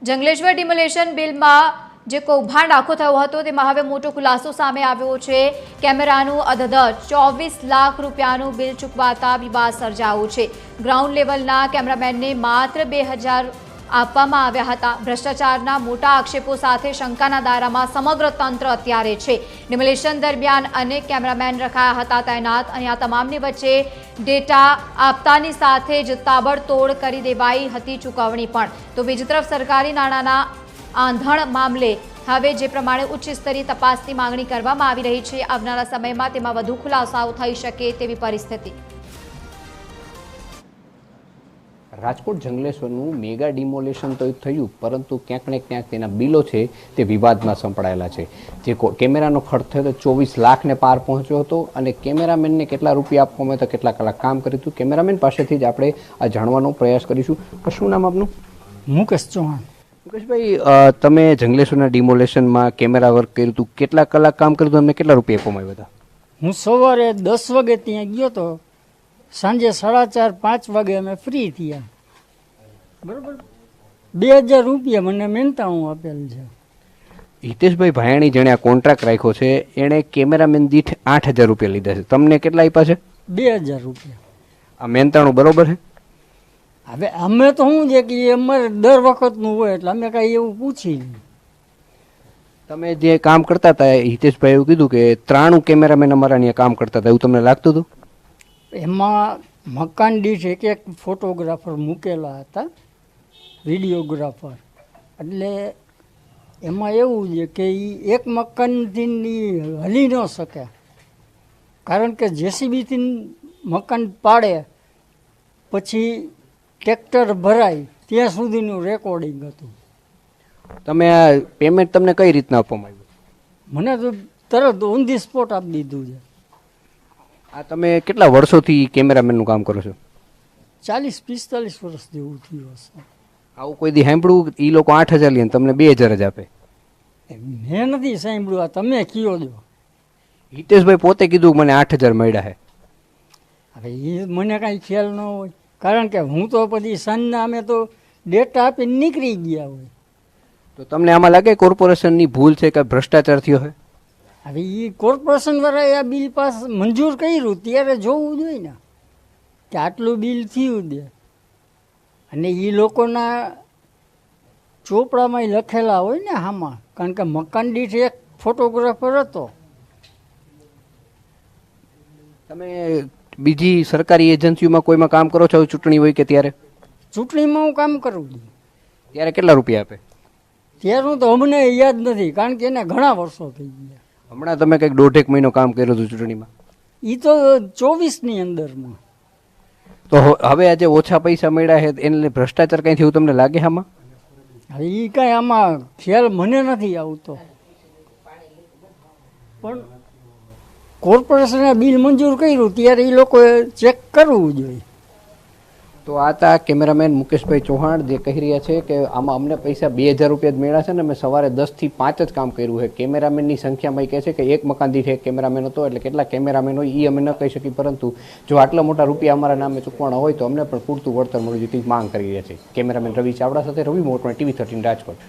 Jangleshwar demolition બિલમાં જે કૌભાંડ આખો થયો હતો તેમાં હવે મોટો ખુલાસો સામે આવ્યો છે। કેમેરાનું અધધર 24 લાખ રૂપિયાનું બિલ ચૂકવાતા વિવાદ સર્જાયો છે। ગ્રાઉન્ડ લેવલના કેમેરામેનને માત્ર 2000 આપવામાં આવ્યા હતા। ભ્રષ્ટાચારના મોટા આક્ષેપો સાથે શંકાના દાયરામાં સમગ્ર તંત્ર અત્યારે છે। ડિમોલેશન દરમિયાન અનેક કેમેરામેન રખાયા હતા તૈનાત અને આ તમામની વચ્ચે ડેટા આપતાની સાથે જ તાબડતોડ કરી દેવાઈ હતી ચૂકવણી પણ। તો બીજી તરફ સરકારી નાણાંના આંધણ મામલે હવે જે પ્રમાણે ઉચ્ચ સ્તરીય તપાસની માંગણી કરવામાં આવી રહી છે, આવનારા સમયમાં તેમાં વધુ ખુલાસાઓ થઈ શકે તેવી પરિસ્થિતિ। રાજકોટ જંગલેશ્વરનું મેગા ડિમોલેશન તો થયું, પરંતુ ક્યાંક ને ક્યાંક તેના બિલો છે તે વિવાદમાં સંપડાયેલા છે। જે કેમેરાનો ખર્ચ થયો તો 24 લાખને પાર પહોંચ્યો હતો અને કેમેરામેનને કેટલા રૂપિયા આપવામાં આવ્યા, કેટલા કલાક કામ કર્યું હતું, કેમેરામેન પાસેથી જ આપણે આ જાણવાનો પ્રયાસ કરીશું। શું નામ આપનું? મુકેશ ચૌહાણ। મુકેશભાઈ, તમે જંગલેશ્વરના ડિમોલેશનમાં કેમેરા વર્ક કર્યું હતું, કેટલા કલાક કામ કર્યું હતું, અમને કેટલા રૂપિયા આપવામાં આવ્યા હતા? હું સવારે 10 વાગે ત્યાં ગયો તો, સાંજે 4:30-5 વાગે અમે ફ્રી થયા, બરોબર। 2000 રૂપિયા મને મહેનતાણું આપેલ છે। હિતેશભાઈ ભાયાણી જેણે આ કોન્ટ્રાક્ટ રાખ્યો છે એણે કેમેરામેન દીઠ 8000 રૂપિયા લીધા છે, તમને કેટલા આપ્યા છે? 2000 રૂપિયા। આ મહેનતાણું બરોબર છે? હવે અમે તો શું છે કે અમારે દર વખતનું હોય એટલે અમે કાંઈ એવું પૂછી નહીં। તમે જે કામ કરતા હતા, હિતેશભાઈ એવું કીધું કે 93 કેમેરામેન અમારા અહીંયા કામ કરતા હતા, એવું તમને લાગતું હતું? એમાં મકાન દીઠ એક ફોટોગ્રાફર મૂકેલા હતા, વિડીયોગ્રાફર। એટલે એમાં એવું છે કે એ એક મકાનથી હલી ન શકે, કારણ કે જેસીબીથી મકાન પાડે પછી ટ્રેક્ટર ભરાય ત્યાં સુધીનું રેકોર્ડિંગ હતું। તમે આ પેમેન્ટ તમને કઈ રીતના આપવામાં આવ્યું? મને તો તરત ઓન ધી સ્પોટ આપી દીધું છે। આ તમે કેટલા વર્ષોથી કેમેરામેનનું કામ કરો છો? 40-45 વર્ષ જેવું થયું હશે। આવું કોઈ દી સાંભળ્યું એ લોકો 8000 લે તમને 2000 જ આપે? મેં નથી સાંભળ્યું, આ તમે કયો છો? હિતેશભાઈ પોતે કીધું મને 8000 મળ્યા છે। હવે એ મને કાંઈ ખ્યાલ ન હોય, કારણ કે હું તો પછી સાંજના અમે તો ડેટા આપીને નીકળી ગયા હોય। તો તમને આમાં લાગે કોર્પોરેશનની ભૂલ છે કે ભ્રષ્ટાચાર થયો છે? હવે એ કોર્પોરેશન વાળાએ આ બિલ પાસ મંજૂર કર્યું ત્યારે જોવું જોઈએ ને કે આટલું બિલ થયું દે, અને એ લોકોના ચોપડામાં લખેલા હોય ને આમાં, કારણ કે મકાન દીઠ એક ફોટોગ્રાફર હતો। તમે બીજી સરકારી એજન્સીઓમાં કોઈમાં કામ કરો છો ચૂંટણી હોય કે ત્યારે? ચૂંટણીમાં હું કામ કરું છું ત્યારે કેટલા રૂપિયા આપે? ત્યારનું તો અમને યાદ નથી, કારણ કે એને ઘણા વર્ષો થઈ ગયા। હમણાં તમે કંઈક 1.5 મહિનો કામ કર્યું હતું ચૂંટણીમાં? એ તો 24ની અંદરમાં। તો હવે આજે ઓછા પૈસા મળ્યા છે એને ભ્રષ્ટાચાર કંઈ થયું તમને લાગે આમાં? હવે એ કાંઈ આમાં ખ્યાલ મને નથી આવતો, પણ કોર્પોરેશને બિલ મંજૂર કર્યું ત્યારે એ લોકોએ ચેક કરવું જોઈએ। તો આ હતા કેમેરામેન મુકેશભાઈ ચૌહાણ જે કહી રહ્યા છે કે આમાં અમને પૈસા 2000 રૂપિયા જ મળ્યા છે ને અમે સવારે 10 થી 5 જ કામ કર્યું છે। કેમેરામેનની સંખ્યામાં કહે છે કે એક મકાન દીઠ એક કેમેરામેન હતો, એટલે કેટલા કેમેરામેન હોય એ અમે ન કહી શકીએ, પરંતુ જો આટલા મોટા રૂપિયા અમારા નામે ચૂકવાના હોય તો અમને પણ પૂરતું વળતર મળવું જોઈએ તેવી માંગ કરી રહ્યા છે। કેમેરામેન રવિ ચાવડા સાથે રવિ મોટવાણી, TV 13 રાજકોટ।